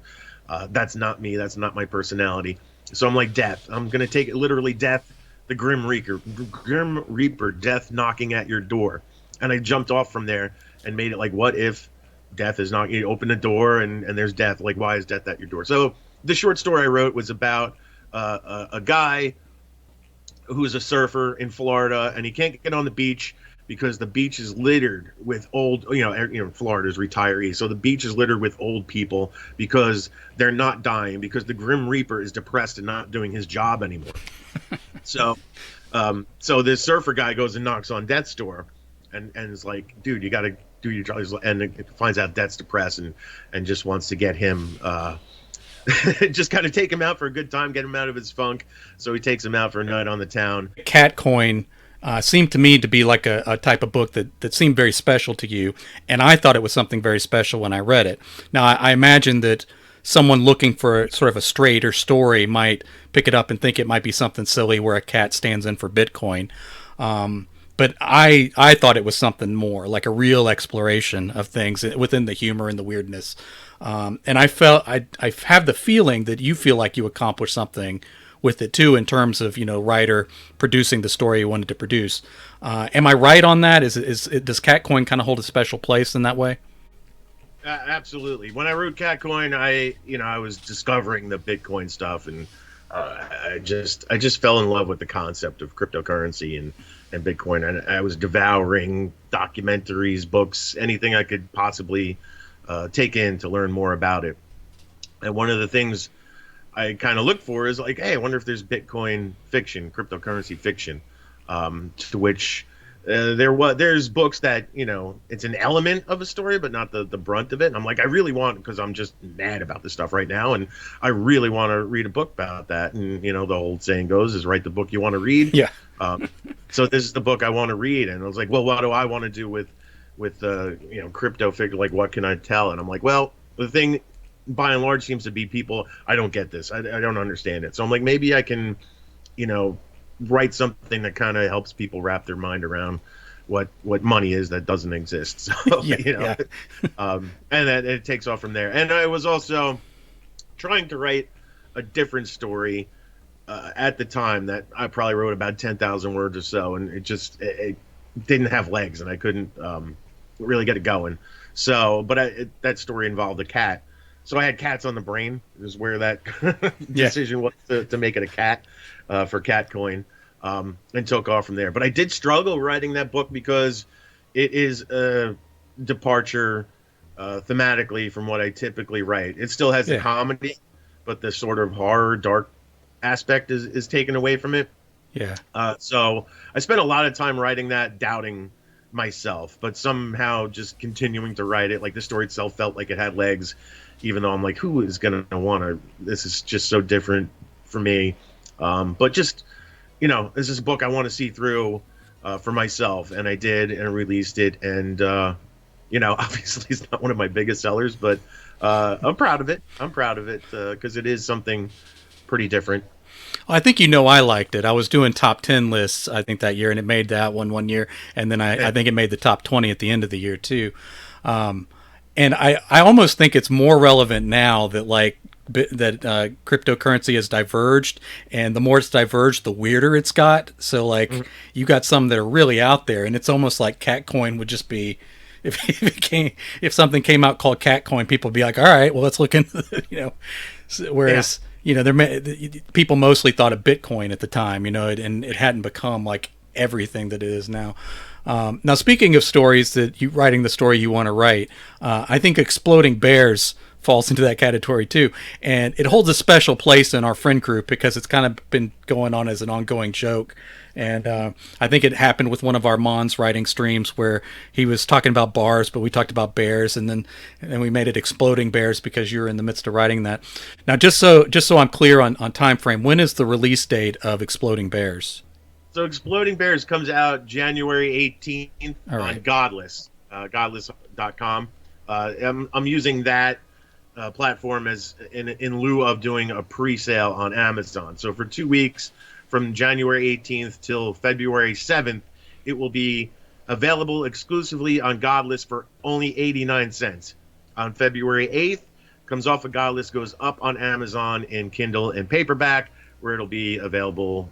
[SPEAKER 1] that's not me. That's not my personality. So I'm like, death. I'm going to take it literally, death, the Grim Reaper, death knocking at your door. And I jumped off from there and made it like, what if death is knocking? You open the door and there's death. Like, why is death at your door? So the short story I wrote was about a guy who's a surfer in Florida, and he can't get on the beach because the beach is littered with old, Florida's retirees. So the beach is littered with old people because they're not dying, because the Grim Reaper is depressed and not doing his job anymore. So this surfer guy goes and knocks on Death's door and is like, dude, you got to do your job. And it finds out Death's depressed and just wants to get him, just kind of take him out for a good time, get him out of his funk. So he takes him out for a night on the town.
[SPEAKER 2] CatCoin seemed to me to be like a type of book that seemed very special to you, and I thought it was something very special when I read it. Now, I imagine that someone looking for sort of a straighter story might pick it up and think it might be something silly where a cat stands in for Bitcoin. But I thought it was something more, like a real exploration of things within the humor and the weirdness. And I have the feeling that you feel like you accomplished something with it too, in terms of, writer producing the story you wanted to produce. Am I right on that? Does CatCoin kind of hold a special place in that way?
[SPEAKER 1] Absolutely. When I wrote CatCoin, I was discovering the Bitcoin stuff, and I just fell in love with the concept of cryptocurrency and Bitcoin. And I was devouring documentaries, books, anything I could possibly take in to learn more about it. And one of the things I kind of look for is like, hey, I wonder if there's Bitcoin fiction, cryptocurrency fiction, to which there's books that, it's an element of a story, but not the brunt of it. And I'm like, I really want, because I'm just mad about this stuff right now, and I really want to read a book about that. And, the old saying goes is write the book you want to read.
[SPEAKER 2] Yeah.
[SPEAKER 1] So this is the book I want to read. And I was like, well, what do I want to do with crypto figure? Like, what can I tell? And I'm like, well, the thing by and large seems to be people, I don't get this. I don't understand it. So I'm like, maybe I can, write something that kind of helps people wrap their mind around what money is that doesn't exist. So,
[SPEAKER 2] yeah.
[SPEAKER 1] And that it takes off from there. And I was also trying to write a different story at the time that I probably wrote about 10,000 words or so. And it didn't have legs, and I couldn't really get it going. So, but that story involved a cat. So I had cats on the brain, is where that decision was to make it a cat for CatCoin, and took off from there. But I did struggle writing that book because it is a departure thematically from what I typically write. It still has the comedy, but the sort of horror, dark aspect is taken away from it.
[SPEAKER 2] Yeah.
[SPEAKER 1] So I spent a lot of time writing that, doubting myself, but somehow just continuing to write it. Like, the story itself felt like it had legs, even though I'm like, who is going to want to, this is just so different for me. But just, this is a book I want to see through for myself. And I did, and I released it. And, obviously it's not one of my biggest sellers, but I'm proud of it. Because it is something pretty different.
[SPEAKER 2] I think I liked it. I was doing top 10 lists, I think, that year, and it made that one year. And then I think it made the top 20 at the end of the year, too. And I almost think it's more relevant now that cryptocurrency has diverged, and the more it's diverged, the weirder it's got. So you got some that are really out there, and it's almost like CatCoin would just be, if something came out called CatCoin, people would be like, all right, well, let's look into whereas people mostly thought of Bitcoin at the time, and it hadn't become like everything that it is now. Now, speaking of stories that you writing the story you want to write, I think Exploding Bears falls into that category too, and it holds a special place in our friend group because it's kind of been going on as an ongoing joke. And I think it happened with one of our Mons writing streams where he was talking about bars, but we talked about bears, and we made it Exploding Bears because you're in the midst of writing that. Now, just so I'm clear on time frame, when is the release date of Exploding Bears?
[SPEAKER 1] So Exploding Bears comes out January 18th on Godless, godless.com. I'm using that platform as in lieu of doing a pre-sale on Amazon. So for 2 weeks, from January 18th till February 7th, it will be available exclusively on Godless for only 89 cents. On February 8th, comes off of Godless, goes up on Amazon in Kindle and paperback, where it'll be available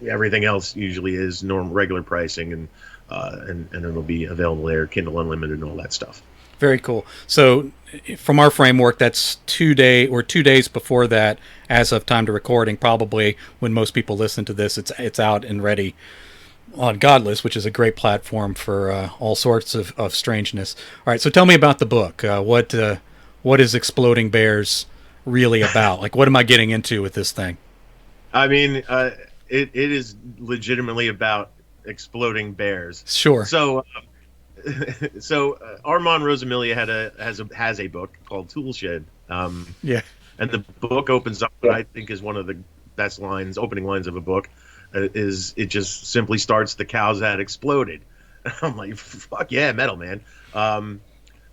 [SPEAKER 1] everything else usually is regular pricing, and it'll be available there, Kindle Unlimited and all that stuff.
[SPEAKER 2] Very cool. So from our framework, that's 2 days before that, as of time to recording, probably when most people listen to this, it's out and ready on Godless, which is a great platform for all sorts of strangeness. All right, so tell me about the book. What is Exploding Bears really about? Like, what am I getting into with this thing? I mean,
[SPEAKER 1] it is legitimately about exploding bears.
[SPEAKER 2] Sure.
[SPEAKER 1] So Armand Rosamilia has a book called Toolshed.
[SPEAKER 2] Yeah.
[SPEAKER 1] And the book opens up what I think is one of the best opening lines of a book. Is it just simply starts, "The cows had exploded." I'm like, fuck yeah, metal, man.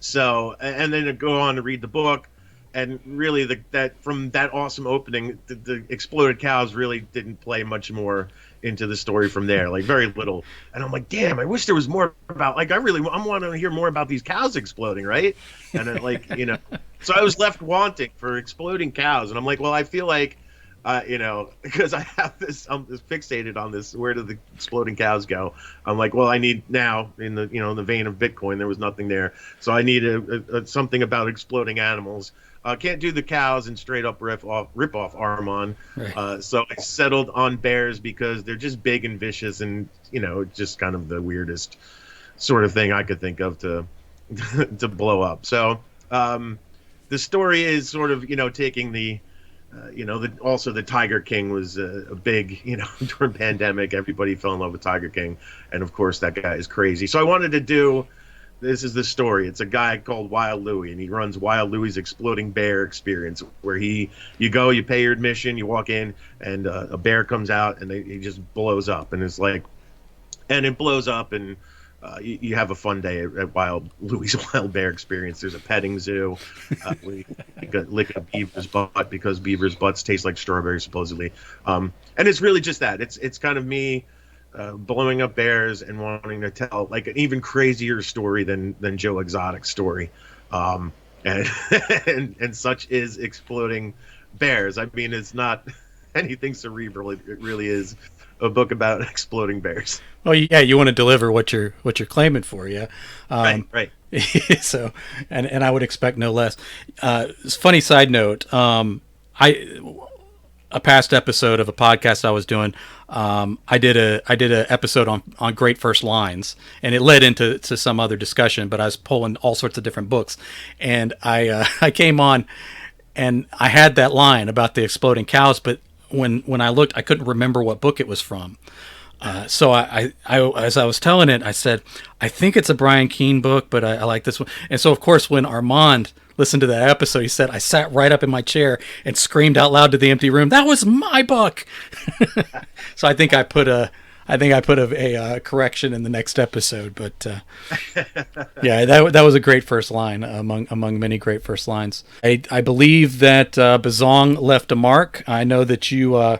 [SPEAKER 1] So, and then to go on to read the book, and really from that awesome opening, the exploded cows really didn't play much more into the story from there, like very little. And I'm like, damn, I wish there was more about, like, I'm wanting to hear more about these cows exploding, right? And then, so I was left wanting for exploding cows. And I'm like, well, I feel like, because I have I'm fixated on this, where do the exploding cows go? I'm like, well, I need now, in the vein of Bitcoin, there was nothing there. So I need something about exploding animals. Can't do the cows and straight up rip off Armand. Right. So I settled on bears because they're just big and vicious, and just kind of the weirdest sort of thing I could think of to to blow up. So the story is sort of taking the also the Tiger King was a big, during pandemic, everybody fell in love with Tiger King, and of course that guy is crazy. So I wanted to do. This is the story. It's a guy called Wild Louie, and he runs Wild Louie's Exploding Bear Experience, where you go, you pay your admission, you walk in, and a bear comes out, and he just blows up, and it's like, and it blows up, and you have a fun day at Wild Louie's Wild Bear Experience. There's a petting zoo. We lick a beaver's butt because beavers' butts taste like strawberries, supposedly. And it's really just that. It's kind of me. Blowing up bears and wanting to tell like an even crazier story than Joe Exotic's story, and and such is Exploding Bears. I mean, it's not anything cerebral. It really is a book about exploding bears.
[SPEAKER 2] Well, yeah, you want to deliver what you're claiming for, yeah.
[SPEAKER 1] Right.
[SPEAKER 2] So, and I would expect no less. Funny side note, a past episode of a podcast I was doing, I did a episode on great first lines, and it led into some other discussion, but I was pulling all sorts of different books, and I came on, and I had that line about the exploding cows, but when I looked, I couldn't remember what book it was from. So I as I was telling it, I said, I think it's a Brian Keene book, but I like this one. And so, of course, when Armand listened to that episode, he said, I sat right up in my chair and screamed out loud to the empty room, "That was my book!" So I think I put a correction in the next episode. But yeah, that was a great first line among many great first lines. I believe that Bizzong left a mark. I know that you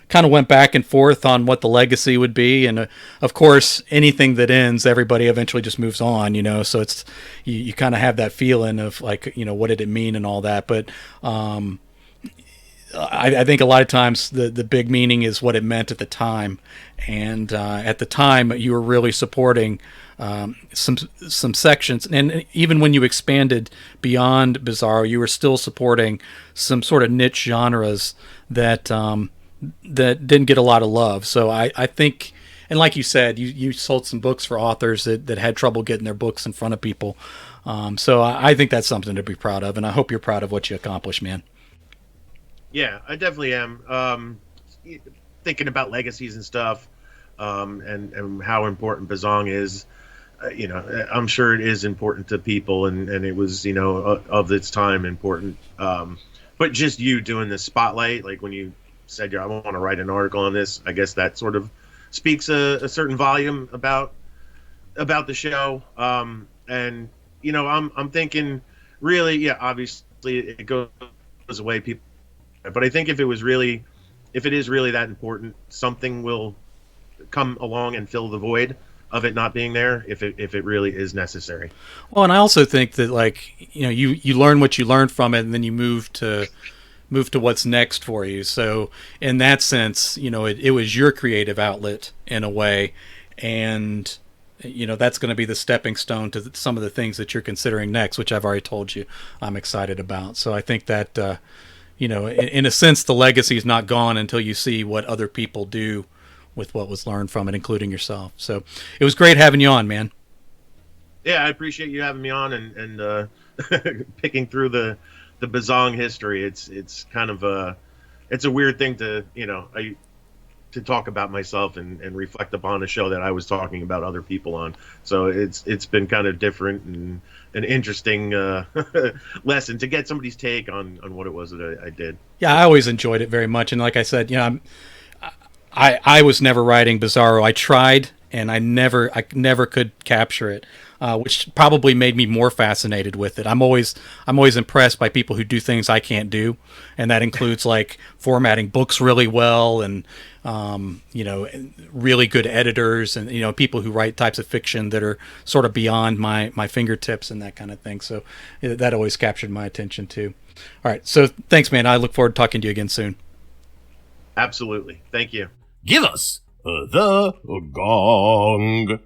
[SPEAKER 2] kind of went back and forth on what the legacy would be, and of course anything that ends, everybody eventually just moves on, so it's you kind of have that feeling of like, what did it mean and all that, but I think a lot of times the big meaning is what it meant at the time, and at the time you were really supporting some sections, and even when you expanded beyond Bizzaro, you were still supporting some sort of niche genres that didn't get a lot of love. So I think, and like you said, you sold some books for authors that had trouble getting their books in front of people. So I think that's something to be proud of, and I hope you're proud of what you accomplished, man.
[SPEAKER 1] Yeah, I definitely am. Thinking about legacies and stuff, and how important Bizzong is. I'm sure it is important to people, and it was, of its time important. But just you doing this spotlight, like when you said, I want to write an article on this, I guess that sort of speaks a certain volume about the show. And I'm thinking, really, yeah, obviously it goes away, people, but I think if it is really that important, something will come along and fill the void of it not being there, if it really is necessary.
[SPEAKER 2] Well, and I also think that, like, you learn what you learned from it, and then you move to what's next for you. So in that sense, it was your creative outlet in a way, and that's going to be the stepping stone to some of the things that you're considering next, which I've already told you I'm excited about. So I think that in a sense, the legacy is not gone until you see what other people do with what was learned from it, including yourself. So it was great having you on, man.
[SPEAKER 1] Yeah, I appreciate you having me on and picking through the Bizzong history. It's kind of it's a weird thing to to talk about myself and reflect upon a show that I was talking about other people on. So it's been kind of different and an interesting lesson to get somebody's take on what it was that I did.
[SPEAKER 2] Yeah, I always enjoyed it very much, and like I said, I was never writing Bizzaro. I tried, and I never could capture it, which probably made me more fascinated with it. I'm always impressed by people who do things I can't do, and that includes like formatting books really well, and really good editors, and people who write types of fiction that are sort of beyond my fingertips and that kind of thing. So that always captured my attention too. All right, so thanks, man. I look forward to talking to you again soon.
[SPEAKER 1] Absolutely. Thank you.
[SPEAKER 3] Give us the gong.